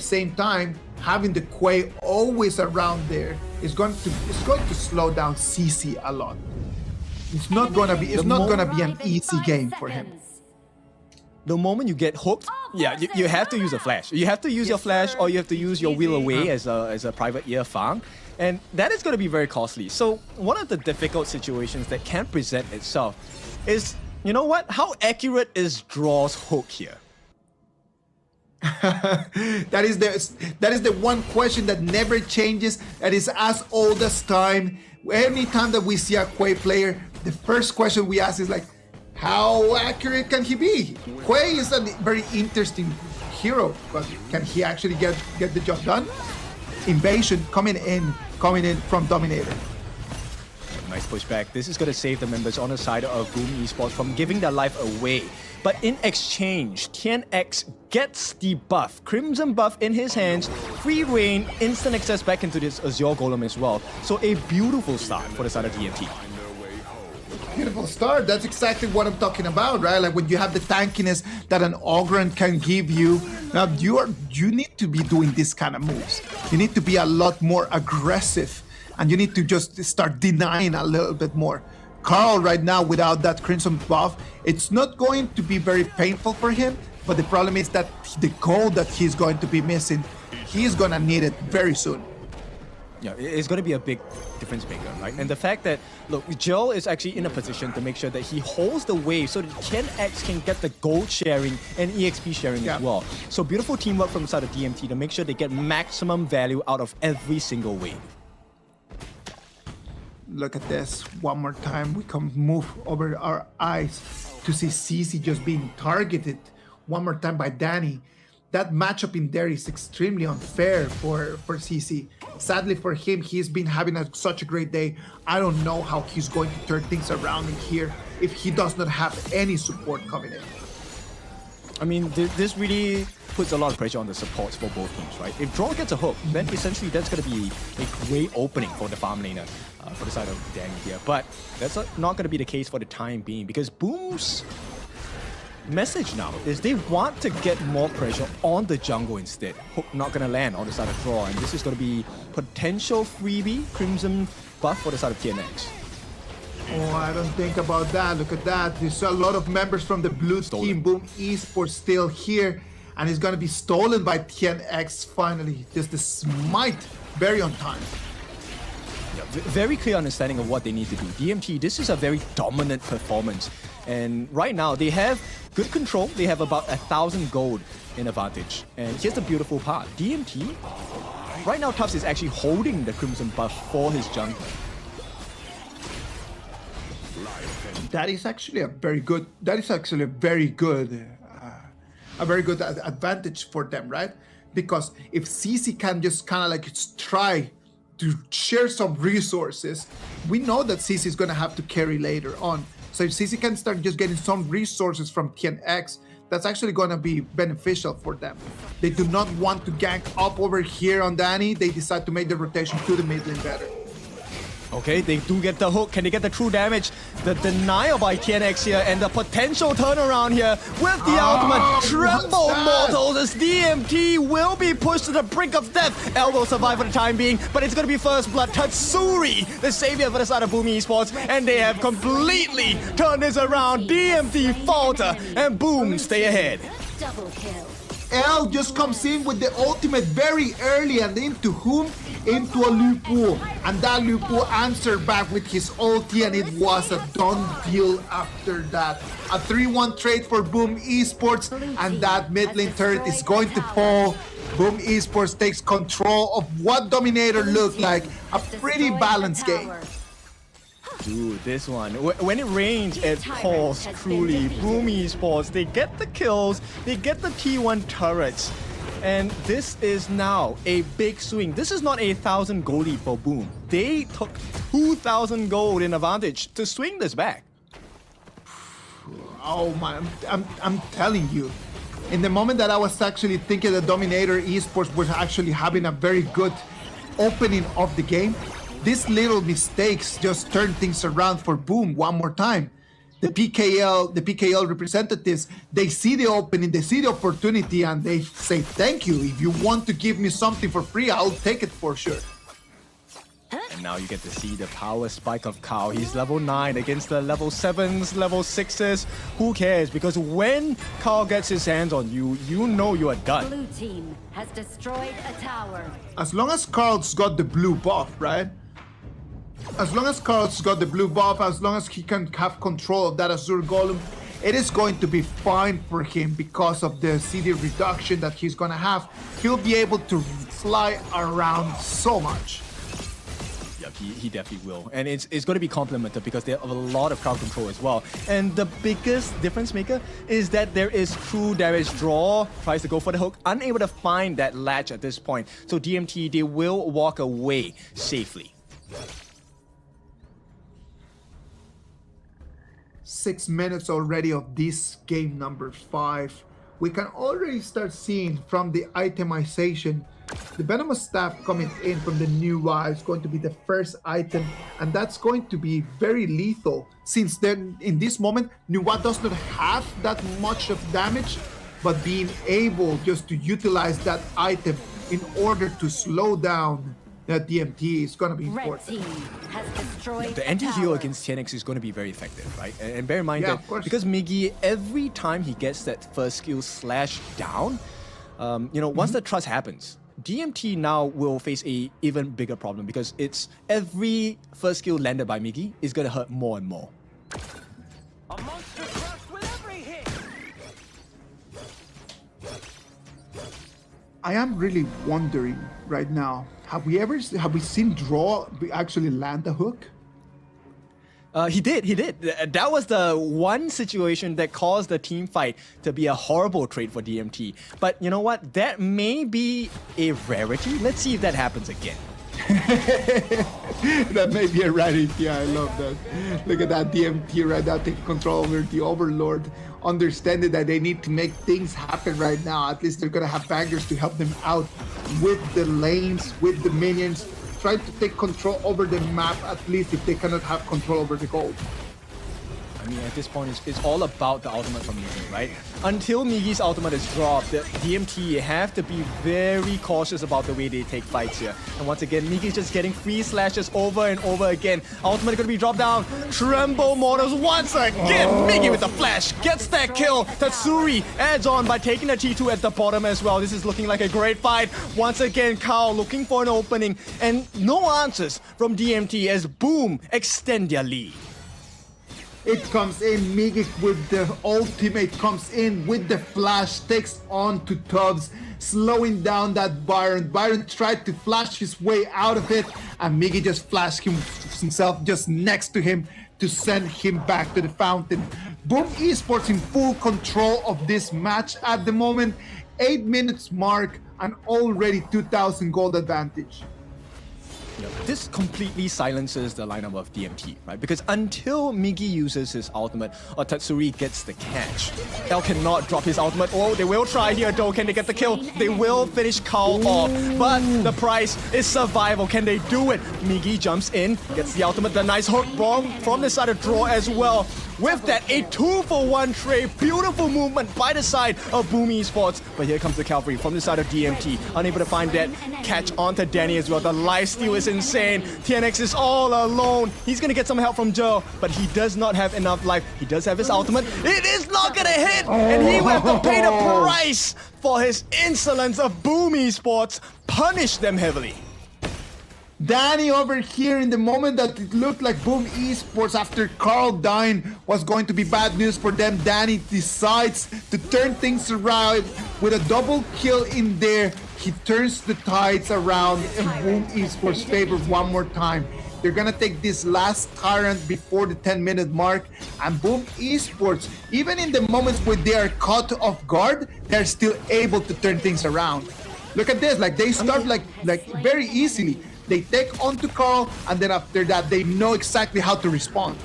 same time, having the Quay always around there is going to slow down CC a lot. It's not gonna be an easy game for him. The moment you get hooked, yeah, you have to use a flash. You have to use your flash, or you have to use your wheel away as a private ear farm. And that is going to be very costly. So one of the difficult situations that can present itself is, you know what? How accurate is Draw's hook here? that is the one question that never changes, that is as old as time. Anytime that we see a Quay player, the first question we ask is like, how accurate can he be? Quay is a very interesting hero, but can he actually get the job done? Invasion coming in from Dominator. Nice pushback. This is going to save the members on the side of Boom Esports from giving their life away. But in exchange, TNX gets the buff. Crimson buff in his hands, free reign, instant access back into this Azure Golem as well. So a beautiful start for the side of DMT. Beautiful start. That's exactly what I'm talking about, right? Like when you have the tankiness that an Ogryn can give you. Now you need to be doing this kind of moves. You need to be a lot more aggressive, and you need to just start denying a little bit more. Carl right now, without that Crimson buff, it's not going to be very painful for him, but the problem is that the gold that he's going to be missing, he's gonna need it very soon. Yeah, it's going to be a big difference maker, right? And the fact that, look, Joel is actually in a position to make sure that he holds the wave so that TNX can get the gold sharing and EXP sharing as well. So beautiful teamwork from the side of DMT to make sure they get maximum value out of every single wave. Look at this. One more time, we can move over our eyes to see CC just being targeted one more time by Danny. That matchup in there is extremely unfair for CC. Sadly for him, he's been having such a great day. I don't know how he's going to turn things around in here if he does not have any support coming in. I mean, this really puts a lot of pressure on the supports for both teams, right? If Draw gets a hook, then essentially that's going to be a great opening for the farm laner for the side of Danny here. But that's not going to be the case for the time being, because Boom's message now is they want to get more pressure on the jungle instead. Hook not going to land on the side of Draw, and this is going to be potential freebie Crimson buff for the side of TNX. Oh, I don't think about that. Look at that. There's a lot of members from the blue team, Boom Esports, still here, and it's going to be stolen by TNX finally. Just the smite, very on time. Yeah, very clear understanding of what they need to do. DMT, this is a very dominant performance. And right now, they have good control. They have about 1,000 gold in advantage. And here's the beautiful part. DMT, right now, Tufts is actually holding the Crimson buff for his jungle. That is actually a very good, advantage for them, right? Because if CC can just kind of like try to share some resources, we know that CC is going to have to carry later on. So if CC can start just getting some resources from TNX, that's actually going to be beneficial for them. They do not want to gank up over here on Danny. They decide to make the rotation to the mid lane better. Okay, they do get the hook. Can they get the true damage? The denial by TNX here and the potential turnaround here with the ultimate Tremble Mortals as DMT will be pushed to the brink of death. Elbow survive for the time being, but it's going to be first blood. Tatsuri, the savior for the side of Boom Esports, and they have completely turned this around. DMT falter and Boom stay ahead. Double kill. L just comes in with the ultimate very early, and into whom? Into a Lupu. And that Lupu answered back with his ulti, and it was a done deal after that. A 3-1 trade for Boom Esports, and that mid lane turret is going to fall. Boom Esports takes control of what Dominator looked like. A pretty balanced game. Dude, this one, when it rains, it falls truly. Boom Esports, they get the kills, they get the T1 turrets. And this is now a big swing. This is not a 1,000 gold lead for Boom. They took 2,000 gold in advantage to swing this back. Oh man, I'm telling you. In the moment that I was actually thinking that Dominator Esports was actually having a very good opening of the game, these little mistakes just turn things around for Boom one more time. the PKL representatives, they see the opening, they see the opportunity, and they say, thank you. If you want to give me something for free, I'll take it for sure. And now you get to see the power spike of Kao. He's level 9 against the level 7s, level 6s. Who cares? Because when Kao gets his hands on you, you know you are done. Blue team has destroyed a tower. As long as Carl's got the blue buff, right? As long as Carl's got the blue buff, as long as he can have control of that Azure Golem, it is going to be fine for him because of the CD reduction that he's gonna have. He'll be able to fly around so much. Yep, he definitely will. And it's going to be complemented because they have a lot of crowd control as well. And the biggest difference maker is that there is true damage draw, tries to go for the hook, unable to find that latch at this point. So DMT, they will walk away safely. 6 minutes already of this game number 5. We can already start seeing from the itemization, the Venomous Staff coming in from the new is going to be the first item, and that's going to be very lethal since then in this moment Nuwa does not have that much of damage, but being able just to utilize that item in order to slow down that DMT is going to be important. Red team has destroyed The a anti-heal tower. against TNX is going to be very effective, right? And bear in mind Yeah, that of course. because Miggy, every time he gets that first skill slash down, once the trust happens, DMT now will face a even bigger problem because it's every first skill landed by Miggy is going to hurt more and more. A monster crushed with every hit. I am really wondering right now, have we seen Draw actually land a hook? He did. That was the one situation that caused the team fight to be a horrible trade for DMT. But you know what? That may be a rarity. Let's see if that happens again. That may be a rarity. I love that. Look at that DMT right now taking control over the Overlord, understanding that they need to make things happen right now. At least they're gonna have bangers to help them out with the lanes, with the minions, trying to take control over the map, at least if they cannot have control over the gold. I mean, at this point, it's all about the ultimate from Miggy, right? Until Miggy's ultimate is dropped, the DMT have to be very cautious about the way they take fights here. And once again, Miggy's just getting free slashes over and over again. Ultimate gonna be dropped down. Tremble Mortals once again. Miggy with the flash gets that kill. Tatsuri adds on by taking the T2 at the bottom as well. This is looking like a great fight. Once again, Kao looking for an opening. And no answers from DMT as Boom extend their lead. It comes in, Miggy with the ultimate comes in with the flash, takes on to Tubbs, slowing down that Byron. Byron tried to flash his way out of it, and Miggy just flashed himself just next to him to send him back to the fountain. Boom Esports in full control of this match at the moment. 8 minutes mark and already 2,000 gold advantage. This completely silences the lineup of DMT, right? Because until Miggy uses his ultimate or Tatsuri gets the catch, L cannot drop his ultimate. Oh, they will try here though. Can they get the kill? They will finish Kao off, but the price is survival. Can they do it? Miggy jumps in, gets the ultimate, the nice hook bomb from the side of Draw as well. With that, a 2-for-1 trade. Beautiful movement by the side of Boom Esports. But here comes the cavalry from the side of DMT. Unable to find that catch onto Danny as well. The lifesteal is insane. TNX is all alone. He's going to get some help from Joe, but he does not have enough life. He does have his ultimate. It is not going to hit. And he will have to pay the price for his insolence of Boom Esports. Punish them heavily. Danny over here in the moment that it looked like Boom Esports after Carl dying was going to be bad news for them. Danny decides to turn things around with a double kill in there. He turns the tides around in Boom Esports' favor one more time. They're gonna take this last Tyrant before the 10-minute mark, and Boom Esports, even in the moments where they are caught off guard, they're still able to turn things around. Look at this, like they start like very easily. They take on to Carl, and then after that, they know exactly how to respond.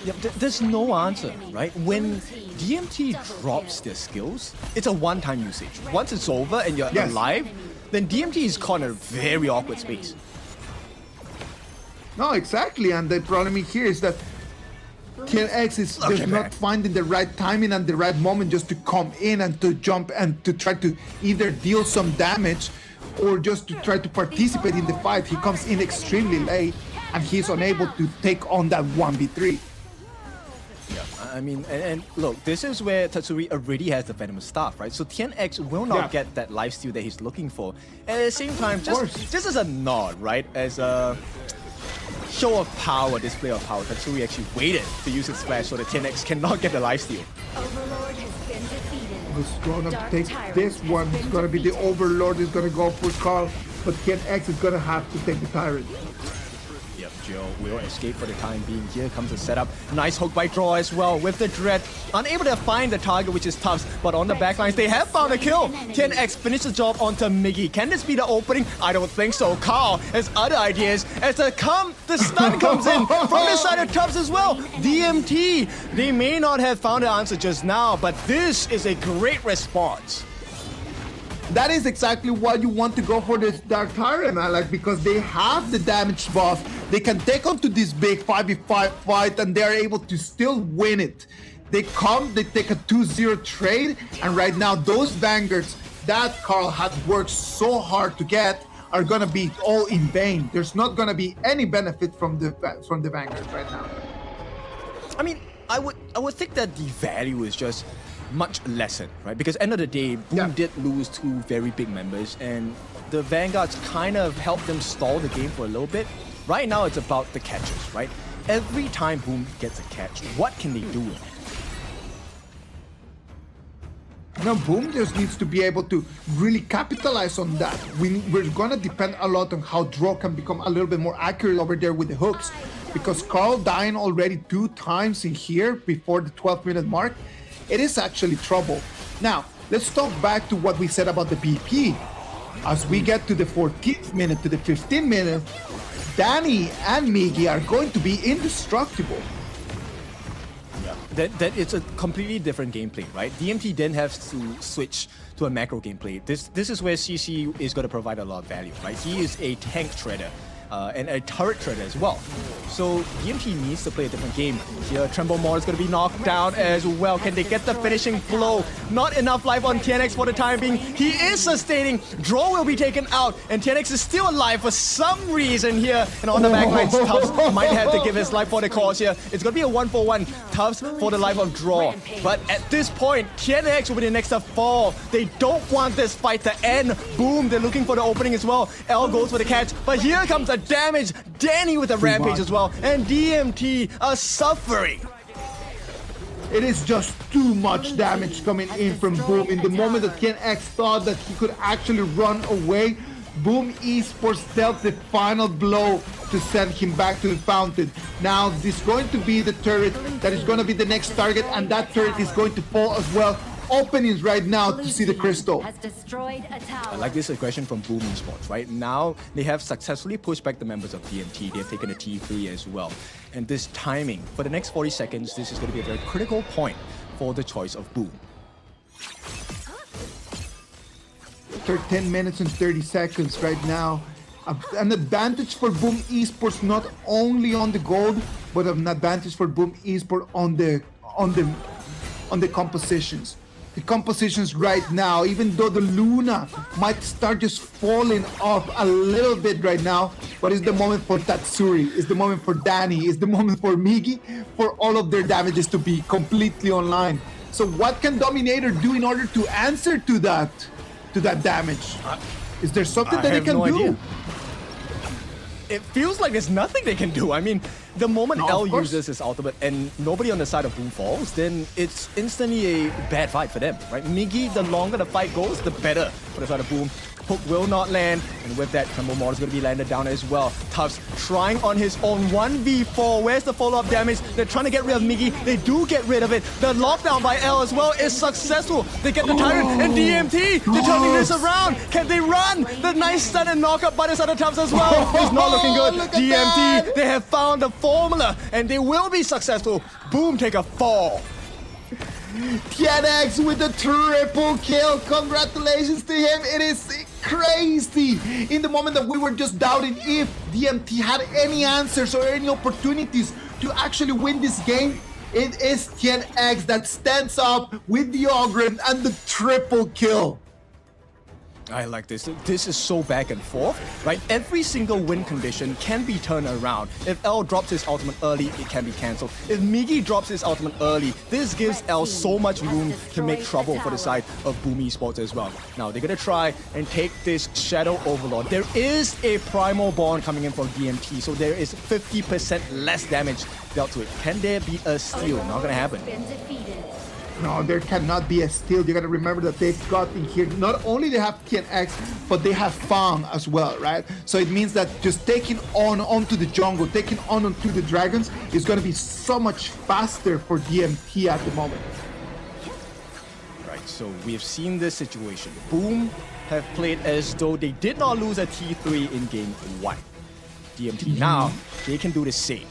Yeah, there's no answer, right? When DMT drops their skills, it's a one-time usage. Once it's over and you're alive, then DMT is caught in a very awkward space. No, exactly, and the problem here is that KX is just not finding the right timing and the right moment just to come in and to jump and to try to either deal some damage or just to try to participate in the fight. He comes in extremely late and he's unable to take on that 1v3. Yeah, I mean, and look, this is where Tatsuri already has the Venomous Staff, right? So TNX will not get that lifesteal that he's looking for. And at the same time, just as a nod, right? As a show of power, display of power, Tatsuri actually waited to use his splash so that TNX cannot get the lifesteal. Overlord has been defeated. Who's gonna take this one? It's gonna be the Overlord. Is gonna go for Carl, but KX is gonna have to take the Tyrant. Yep, Joe will escape for the time being. Here comes the setup. Nice hook by Draw as well with the Dread. Unable to find the target, which is Tufts, but on the backlines, they have found a kill. 10x finished the job onto Miggy. Can this be the opening? I don't think so. Carl has other ideas as the stun comes in from the side of Tufts as well. DMT, they may not have found the answer just now, but this is a great response. That is exactly why you want to go for this Dark Tyrant, man. Like, because they have the damage buff. They can take on to this big 5v5 fight and they are able to still win it. They come, they take a 2-0 trade, and right now those Vanguards that Carl had worked so hard to get are gonna be all in vain. There's not gonna be any benefit from the Vanguards right now. I mean, I would think that the value is just much lessened, right? Because end of the day, Boom did lose two very big members, and the Vanguards kind of helped them stall the game for a little bit. Right now, it's about the catches, right? Every time Boom gets a catch, what can they do with it? Now, Boom just needs to be able to really capitalize on that. We're gonna depend a lot on how Draw can become a little bit more accurate over there with the hooks, because Carl dying already 2 times in here before the 12-minute mark, it is actually trouble. Now, let's talk back to what we said about the BP. As we get to the 14th minute to the 15th minute, Danny and Miggy are going to be indestructible. That it's a completely different gameplay, right? DMT then has to switch to a macro gameplay. This is where CC is going to provide a lot of value, right? He is a tank shredder. And a turret shredder as well. So DMT needs to play a different game. Here, Tremble Maw is going to be knocked down as well. Can they get the finishing blow? Not enough life on TNX for the time being. He is sustaining. Draw will be taken out, and TNX is still alive for some reason here. And on the backlines, Tufts might have to give his life for the cause here. It's going to be a 1-for-1. Tufts for the life of Draw. But at this point, TNX will be the next to fall. They don't want this fight to end. Boom, they're looking for the opening as well. L goes for the catch, but here comes a damage. Danny with a rampage as well, and DMT are suffering. It is just too much damage coming in from Boom. In the moment that KNX thought that he could actually run away, Boom Esports dealt the final blow to send him back to the fountain. Now, this is going to be the turret that is going to be the next target, and that turret is going to fall as well. Openings right now to see the crystal. Has destroyed a tower. I like this aggression from Boom Esports, right? Now, they have successfully pushed back the members of DMT. They have taken a T3 as well. And this timing, for the next 40 seconds, this is going to be a very critical point for the choice of Boom. 10 minutes and 30 seconds right now. An advantage for Boom Esports, not only on the gold, but an advantage for Boom Esports on the compositions. The compositions right now, even though the Luna might start just falling off a little bit right now, but it's the moment for Tatsuri, it's the moment for Danny, it's the moment for Miggy, for all of their damages to be completely online. So what can Dominator do in order to answer to that damage? Is there something that they can do? Idea. It feels like there's nothing they can do. I mean, the moment L uses his ultimate and nobody on the side of Boom falls, then it's instantly a bad fight for them, right? Miggy, the longer the fight goes, the better for the side of Boom. Hook will not land, and with that, Tremble Maw is going to be landed down as well. Tufts trying on his own 1v4. Where's the follow-up damage? They're trying to get rid of Miggy. They do get rid of it. The lockdown by L as well is successful. They get the Tyrant and DMT. They're turning this around. Can they run? The nice stun and knockup by the side of Tufts as well. It's not looking good. DMT, they have found the formula, and they will be successful. Boom, take a fall. TNX with the triple kill. Congratulations to him. It is crazy. In the moment that we were just doubting if DMT had any answers or any opportunities to actually win this game, It is TNX that stands up with the Ogren and the triple kill. I like this. This is so back and forth, right? Every single win condition can be turned around. If L drops his ultimate early, it can be cancelled. If Miggy drops his ultimate early, this gives L so much room to make trouble for the side of Boom Esports as well. Now, they're going to try and take this Shadow Overlord. There is a Primal Bond coming in from DMT, so there is 50% less damage dealt to it. Can there be a steal? Not going to happen. Been defeated. No, there cannot be a steal. You gotta remember that they've got in here, not only they have TNX, but they have Fang as well, right? So it means that just taking onto the jungle, taking onto the dragons is gonna be so much faster for DMT at the moment. Right, so we have seen this situation. Boom have played as though they did not lose a T3 in game 1. DMT now, they can do the same.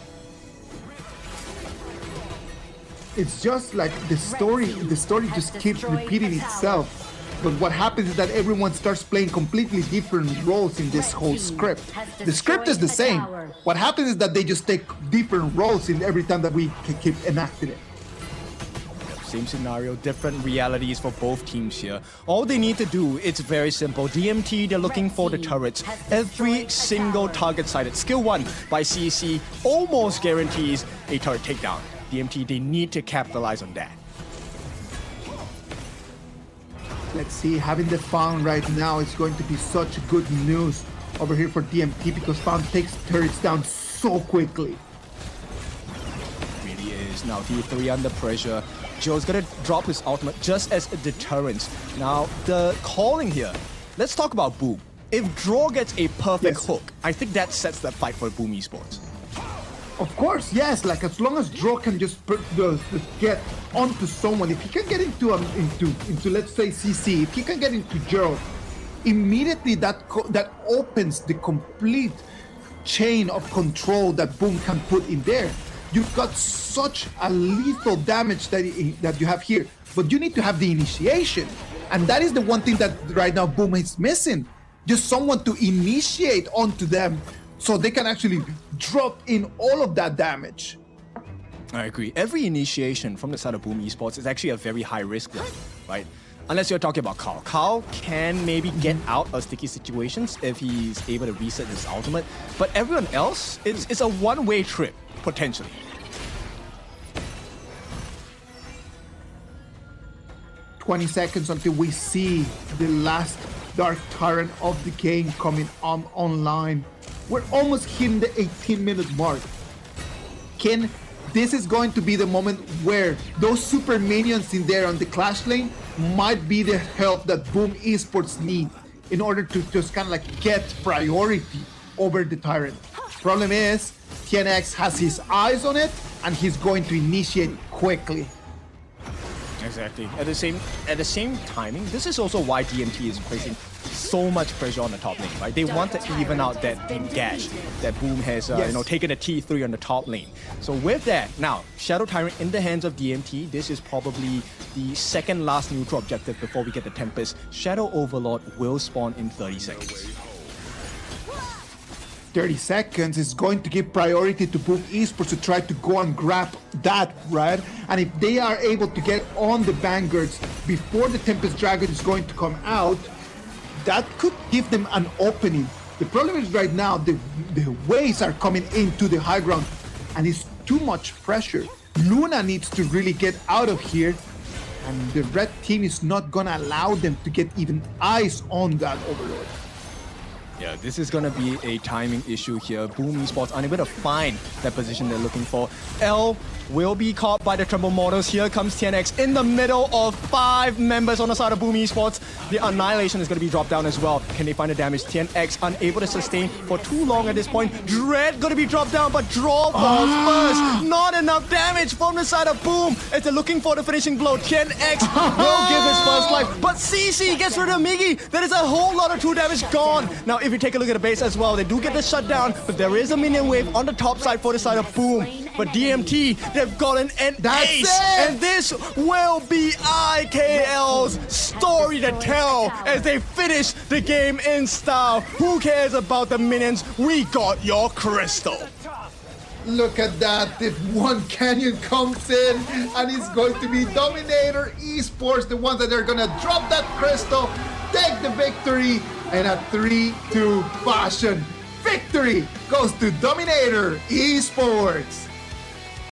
It's just like the story just keeps repeating itself. But what happens is that everyone starts playing completely different roles in this whole script. The script is the same. What happens is that they just take different roles in every time that we keep enacting it. Same scenario, different realities for both teams here. All they need to do, it's very simple. DMT, they're looking for the turrets. Every single target sighted. Skill 1 by CC almost guarantees a turret takedown. DMT, they need to capitalize on that. Let's see, having the Fang right now is going to be such good news over here for DMT because Fang takes turrets down so quickly. Really is. Now D3 under pressure. Joe's gonna drop his ultimate just as a deterrent. Now the calling here. Let's talk about Boom. If Draw gets a perfect hook, I think that sets that fight for Boom Esports. Of course, yes. Like as long as Draw can just get onto someone, if he can get into let's say CC, if he can get into Gerald, immediately that opens the complete chain of control that Boom can put in there. You've got such a lethal damage that you have here, but you need to have the initiation, and that is the one thing that right now Boom is missing. Just someone to initiate onto them, so they can actually drop in all of that damage. I agree. Every initiation from the side of Boom Esports is actually a very high risk one, right? Unless you're talking about Carl. Carl can maybe get out of sticky situations if he's able to reset his ultimate, but everyone else, it's a one-way trip, potentially. "20 seconds until we see the last Dark Tyrant of the game coming online. We're almost hitting the 18-minute mark. This is going to be the moment where those super minions in there on the Clash lane might be the help that Boom Esports need in order to just kind of like get priority over the Tyrant. Problem is, TNX has his eyes on it and he's going to initiate quickly. Exactly. At the same timing, this is also why DMT is placing so much pressure on the top lane, right? They want to even out that gash that Boom has, taken a T3 on the top lane. So with that, now Shadow Tyrant in the hands of DMT. This is probably the second last neutral objective before we get the Tempest. Shadow Overlord will spawn in 30 seconds. 30 seconds is going to give priority to Boom Esports to try to go and grab that, right? And if they are able to get on the Vanguards before the Tempest Dragon is going to come out, that could give them an opening. The problem is right now the waves are coming into the high ground and it's too much pressure. Luna needs to really get out of here, and the red team is not gonna allow them to get even eyes on that Overlord. Yeah, this is going to be a timing issue here. Boom Esports unable to find that position they're looking for. L will be caught by the Tremble Mortals. Here comes TNX in the middle of 5 members on the side of Boom Esports. The Annihilation is going to be dropped down as well. Can they find the damage? TNX unable to sustain for too long at this point. Dread going to be dropped down, but Draw falls first. Not enough damage from the side of Boom as they're looking for the finishing blow. TNX will give his first life, but CC gets rid of Miggy. There is a whole lot of true damage gone. Now, if you take a look at the base as well, they do get the shutdown, but there is a minion wave on the top side for the side of Boom. But DMT, they've gotten an ace, and this will be IKL's story to tell as they finish the game in style. Who cares about the minions? We got your crystal. Look at that. If one canyon comes in, and it's going to be Dominator Esports, the ones that are going to drop that crystal, take the victory, and a 3-2 fashion. Victory goes to Dominator Esports.